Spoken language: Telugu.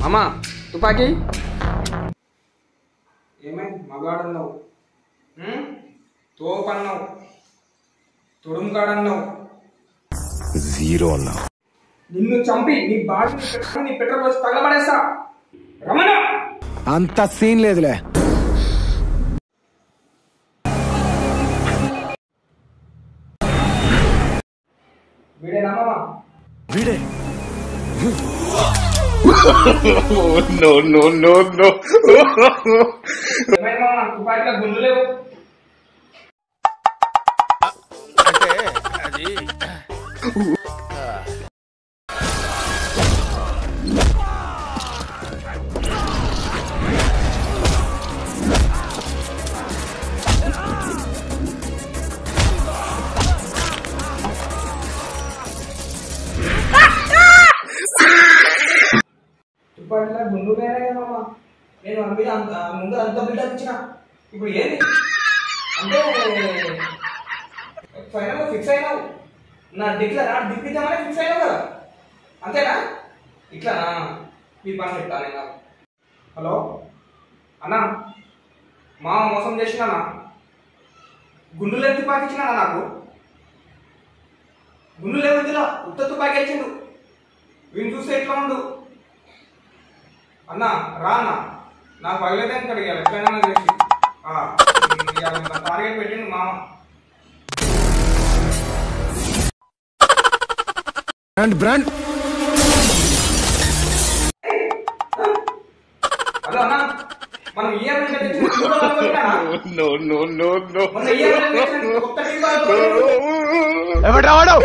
అమ్మా తుపాకీ ఏమైంది మగాడన్నావు, తోపన్నావు, తొడుముగాడన్నావు, జీరో అన్నావు. నిన్ను చంపి నీ బాడీని నీ పెట్రోల్ పోసి తగలబడేస్తా. రమణ అంత సీన్ లేదులే. వీడేనమ్మా వీడే. No, no, no, no. ఏమైనా తుపాకీలో గుండు లేవు. అంటే అది తుపాకీలో గుండు లేదమ్మా. నేను మీద ముందు అంత బిల్డప్ ఇచ్చిన. ఇప్పుడు ఏంది అంటే ఫైనల్ ఫిక్స్ అయినావు. నా డిప్పిద్దామని ఫిక్స్ అయినావు కదా, అంతేనా? ఇట్లానా మీ పని చెప్తా నేను. హలో అన్నా, మా మోసం చేసినా, గుండు లేదు తుపాకి ఇచ్చినా నాకు. గుండు లేవు, ఇందులో ఉత్త తుపాకి ఇచ్చిండు. వీళ్ళు చూస్తే ఎట్లా ఉండు అన్నా. రా అన్న, నాకు పగలైతే అడిగారు ఎట్లయినా చేసి టార్గెట్ పెట్టిండు మామ. బ్రాండ్ హలో అన్న, మనం EMI No, no, no, no. ఎవడు రావాడు?